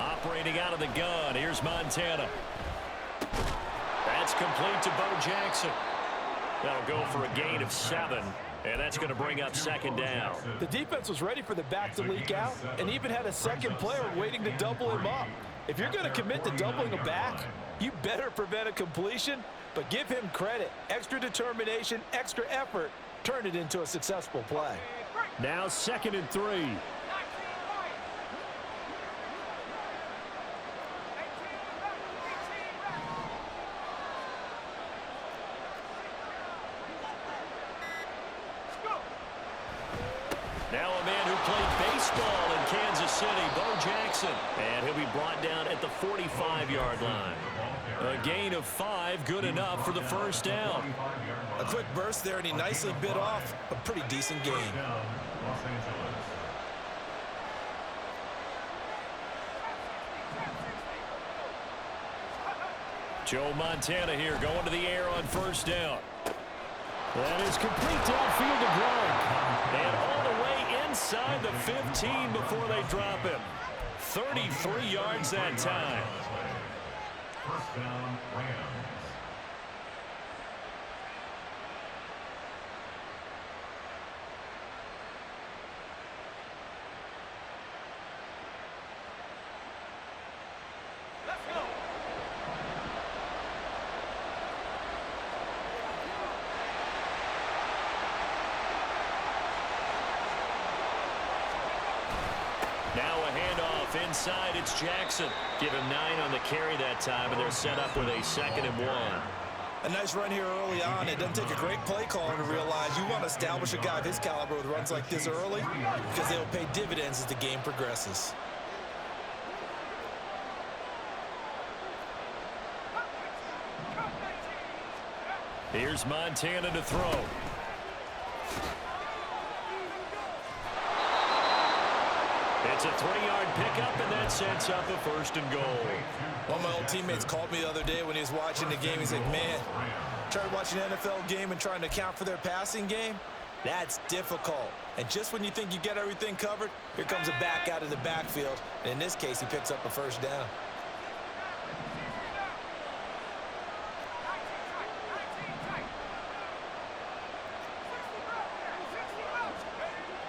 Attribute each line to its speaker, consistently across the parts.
Speaker 1: Operating out of the gun, here's Montana. That's complete to Bo Jackson. That'll go for a gain of 7, and that's going to bring up second down.
Speaker 2: The defense was ready for the back to leak out and even had a second player waiting to double him up. If you're going to commit to doubling a back, you better prevent a completion, but give him credit. Extra determination, extra effort, turn it into a successful play.
Speaker 1: Now 2nd and 3. Now a man who played baseball in Kansas City, Bo Jackson. And he'll be brought down at the 45-yard line. A gain of 5, good enough for the first down.
Speaker 2: A quick burst there, and he nicely bit off a pretty decent gain.
Speaker 1: Joe Montana here going to the air on first down. That is complete downfield to Gronk. And all the way inside the 15 before they drop him. 33 yards that time.
Speaker 3: First down, Rams.
Speaker 1: Now a handoff inside. It's Jackson. Give him 9 on the carry that time, and they're set up with a 2nd and 1.
Speaker 2: A nice run here early on. It doesn't take a great play caller to realize you want to establish a guy of his caliber with runs like this early because they will pay dividends as the game progresses.
Speaker 1: Here's Montana to throw. It's a 3-yard pickup, and that sets up a 1st and goal.
Speaker 2: One of my old teammates called me the other day when he was watching the game. He's like, man, tried watching an NFL game and trying to account for their passing game? That's difficult. And just when you think you get everything covered, here comes a back out of the backfield. And in this case, he picks up a first down.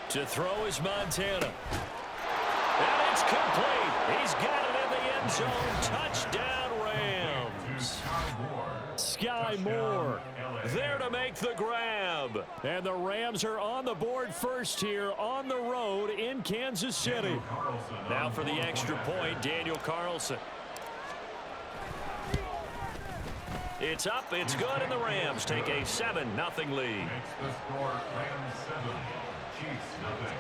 Speaker 1: To throw is Montana. And it's complete. He's got it in the end zone. Touchdown, Rams. Sky Moore there to make the grab. And the Rams are on the board first here on the road in Kansas City. Now for the extra point, Daniel Carlson. It's up, it's good, and the Rams take a 7-0 lead.
Speaker 3: Makes the score Rams 7, Chiefs nothing.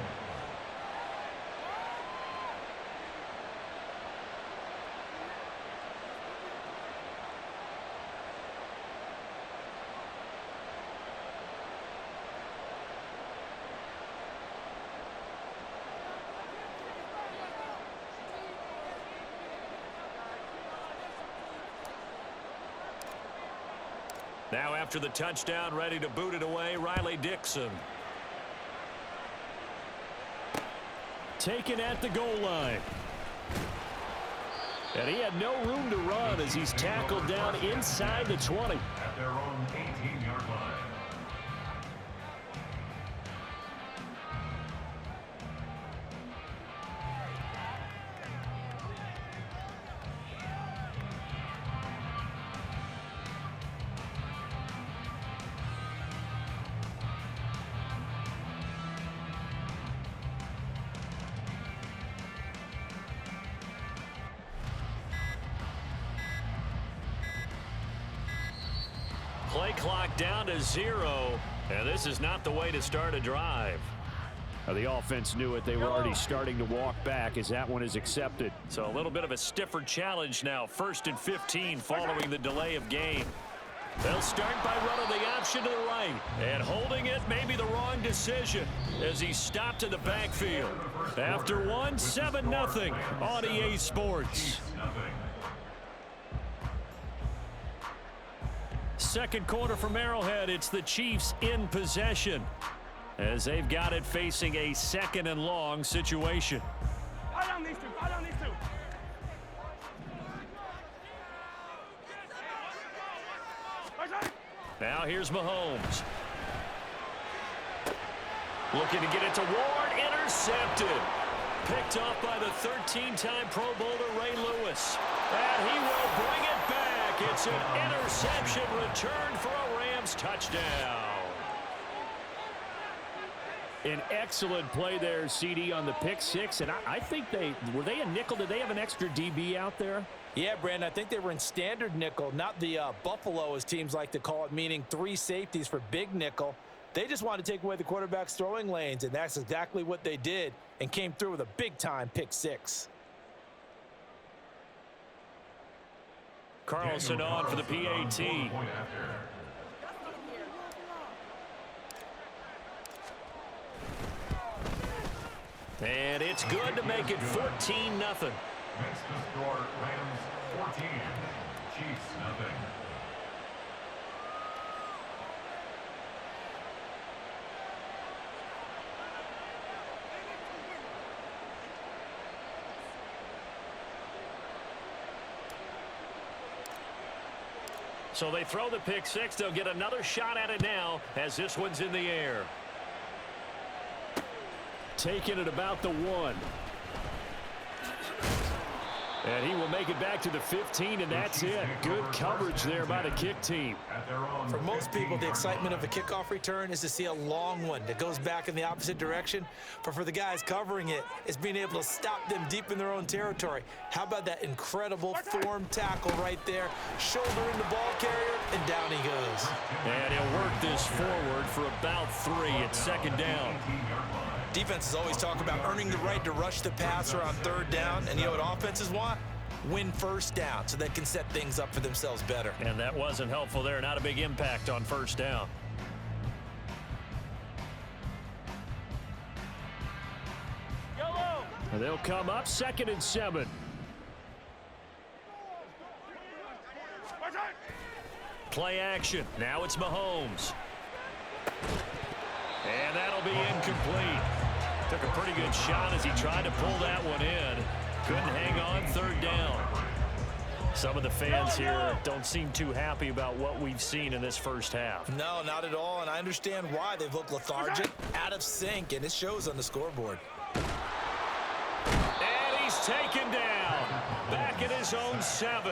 Speaker 1: Now after the touchdown, ready to boot it away, Riley Dixon. Taken at the goal line. And he had no room to run as he's tackled down inside the 20.
Speaker 3: At their own 18-yard line.
Speaker 1: Play clock down to 0, and this is not the way to start a drive. The offense knew it. They were already starting to walk back as that one is accepted. So a little bit of a stiffer challenge now. 1st and 15 following the delay of game. They'll start by running the option to the right. And holding it may be the wrong decision as he stopped in the backfield. After one, 7-0 on EA Sports. Second quarter from Arrowhead, it's the Chiefs in possession as they've got it facing a 2nd and long situation. Now here's Mahomes. Looking to get it to Ward. Intercepted. Picked off by the 13-time Pro Bowler Ray Lewis. And he will bring it back. It's an interception return for a Rams touchdown. An excellent play there, CD, on the pick six. And I think were they a nickel? Did they have an extra DB out there?
Speaker 2: Yeah, Brandon, I think they were in standard nickel, not the Buffalo, as teams like to call it, meaning 3 safeties for big nickel. They just wanted to take away the quarterback's throwing lanes, and that's exactly what they did and came through with a big-time pick six.
Speaker 1: Carlson on for the PAT. And it's good to make it 14-0.
Speaker 3: Makes the score Rams 14, Chiefs nothing.
Speaker 1: So they throw the pick six. They'll get another shot at it now as this one's in the air. Taking it about the 1. And he will make it back to the 15, and that's it. Good coverage there by the kick team.
Speaker 2: For most people, the excitement of a kickoff return is to see a long one that goes back in the opposite direction. But for the guys covering it, it's being able to stop them deep in their own territory. How about that incredible form tackle right there? Shoulder in the ball carrier, and down he goes.
Speaker 1: And he'll work this forward for about 3. It's second down.
Speaker 2: Defenses always talk about earning the right to rush the passer on third down, and you know what offenses want? Win first down so they can set things up for themselves better.
Speaker 1: And that wasn't helpful there. Not a big impact on first down. And they'll come up 2nd and 7. Play action. Now it's Mahomes. And that'll be incomplete. Took a pretty good shot as he tried to pull that one in. Couldn't hang on, third down. Some of the fans here don't seem too happy about what we've seen in this first half.
Speaker 2: No, not at all, and I understand why. They've looked lethargic, out of sync, and it shows on the scoreboard.
Speaker 1: And he's taken down. Back at his own 7.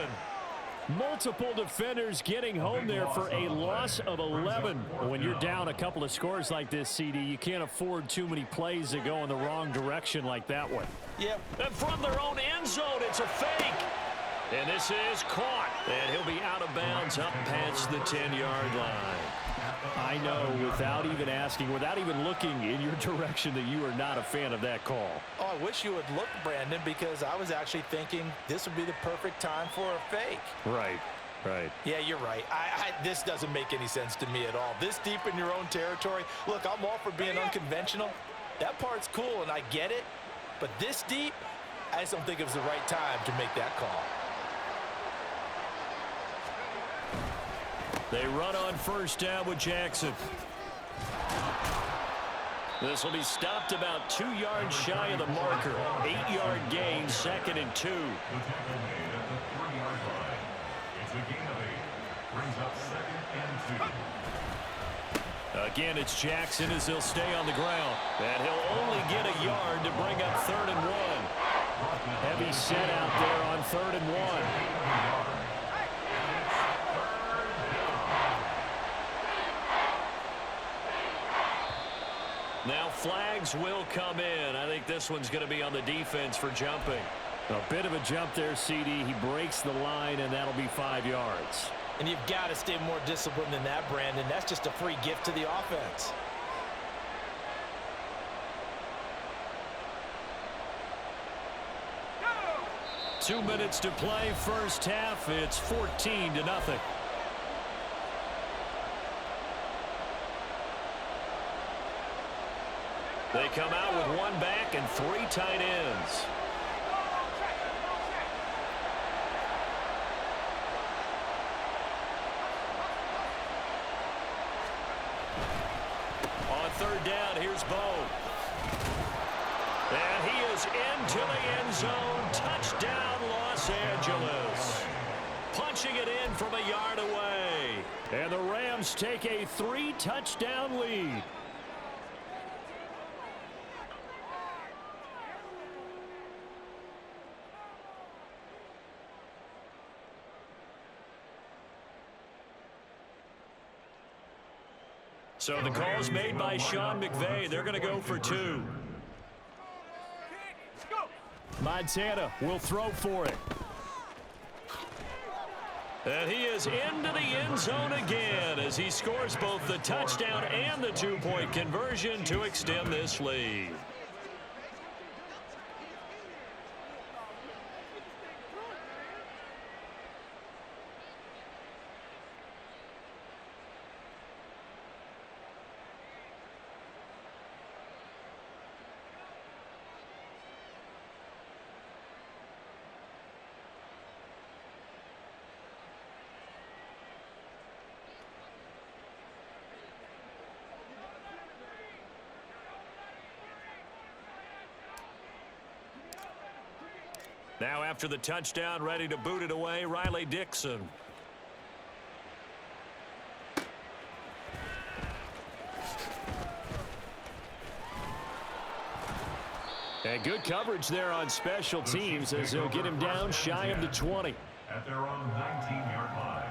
Speaker 1: Multiple defenders getting home there for a loss of 11. When you're down a couple of scores like this, CD, you can't afford too many plays that go in the wrong direction like that one.
Speaker 2: Yep.
Speaker 1: And from their own end zone, it's a fake. And this is caught. And he'll be out of bounds up past the 10-yard line. I know, without even asking, without even looking in your direction, that you are not a fan of that call.
Speaker 2: Oh, I wish you would look, Brandon, because I was actually thinking this would be the perfect time for a fake.
Speaker 1: Right, right.
Speaker 2: Yeah, you're right. This doesn't make any sense to me at all. This deep in your own territory, look, I'm all for being unconventional. That part's cool, and I get it. But this deep, I just don't think it was the right time to make that call.
Speaker 1: They run on first down with Jackson. This will be stopped about 2 yards shy of the marker. 8-yard gain, 2nd and 2.
Speaker 3: The tackle made at the 3-yard line. It's a gain of 8. Brings up 2nd and 2.
Speaker 1: Again, it's Jackson as he'll stay on the ground. And he'll only get a yard to bring up 3rd and 1. Heavy set out there on 3rd and 1. Now flags will come in. I think this one's going to be on the defense for jumping. A bit of a jump there, CD. He breaks the line, and that'll be 5 yards.
Speaker 2: And you've got to stay more disciplined than that, Brandon. That's just a free gift to the offense.
Speaker 1: Go! 2 minutes to play, first half. It's 14-0. They come out with 1 back and 3 tight ends. On 3rd down, here's Bo. And he is into the end zone. Touchdown, Los Angeles. punching it in from a yard away. And the Rams take a 3-touchdown lead. So the call's made by Sean McVay. They're going to go for 2. Montana will throw for it. And he is into the end zone again as he scores both the touchdown and the 2-point conversion to extend this lead. Now after the touchdown, ready to boot it away, Riley Dixon. And good coverage there on special teams as they'll get him down shy of the 20.
Speaker 3: At their own 19-yard line.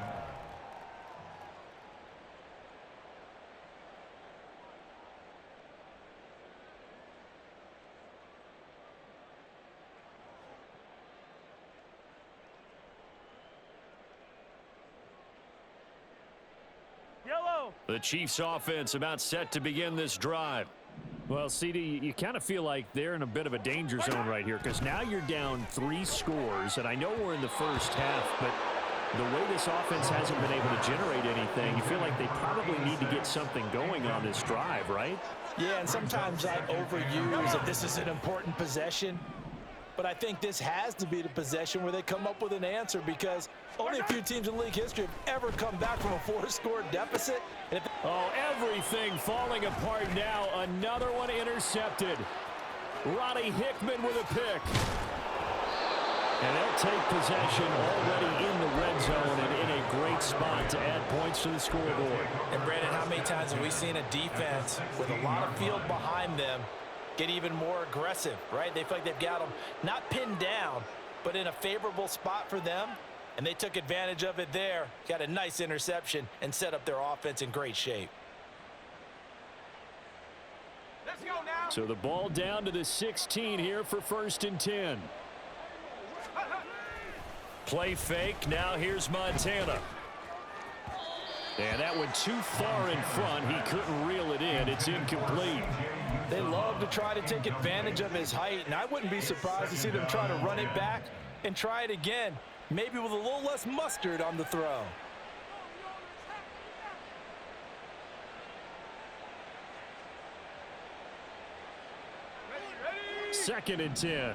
Speaker 1: The Chiefs offense about set to begin this drive. Well, CD, you kind of feel like they're in a bit of a danger zone right here because now you're down 3 scores, and I know we're in the first half, but the way this offense hasn't been able to generate anything, you feel like they probably need to get something going on this drive, right?
Speaker 2: Yeah, and sometimes I overuse that this is an important possession. But I think this has to be the possession where they come up with an answer because only a few teams in league history have ever come back from a 4-score deficit.
Speaker 1: Oh, everything falling apart now. Another one intercepted. Ronnie Hickman with a pick. And they'll take possession already in the red zone and in a great spot to add points to the scoreboard.
Speaker 2: And Brandon, how many times have we seen a defense with a lot of field behind them get even more aggressive, right? They feel like they've got them not pinned down, but in a favorable spot for them, and they took advantage of it there, got a nice interception, and set up their offense in great shape.
Speaker 4: Let's go now.
Speaker 1: So the ball down to the 16 here for 1st and 10. Play fake. Now here's Montana. And that went too far in front. He couldn't reel it in. It's incomplete.
Speaker 2: They love to try to take advantage of his height, and I wouldn't be surprised to see them try to run it back and try it again, maybe with a little less mustard on the throw.
Speaker 1: Second and 10.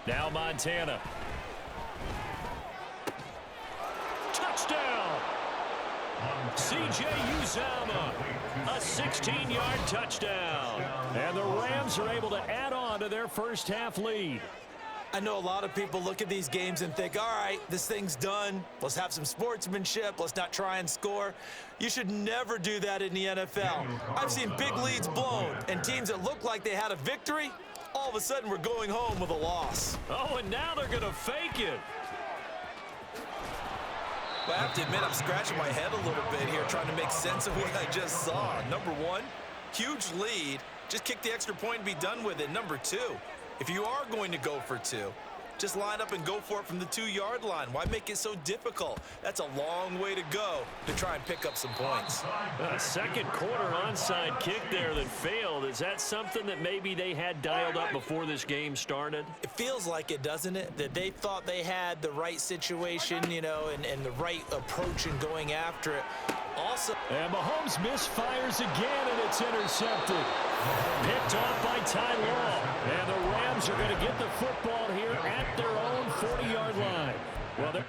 Speaker 1: Now Montana. Touchdown! C.J. Uzomah, a 16-yard touchdown. And the Rams are able to add on to their first half lead.
Speaker 2: I know a lot of people look at these games and think, all right, this thing's done. Let's have some sportsmanship. Let's not try and score. You should never do that in the NFL. I've seen big leads blown, and teams that look like they had a victory, all of a sudden we're going home with a loss.
Speaker 1: Oh, and now they're going to fake it.
Speaker 2: Well, I have to admit, I'm scratching my head a little bit here trying to make sense of what I just saw. Number one, huge lead. Just kick the extra point and be done with it. Number two, if you are going to go for 2, just line up and go for it from the 2-yard line. Why make it so difficult? That's a long way to go to try and pick up some points.
Speaker 1: A second quarter onside kick there that failed. Is that something that maybe they had dialed up before this game started?
Speaker 2: It feels like it, doesn't it? That they thought they had the right situation, you know, and the right approach in going after it. Also,
Speaker 1: and Mahomes misfires again, and it's intercepted. Picked off by Ty Law. And the Rams are going to get the football here at their own 40-yard line. Well, they're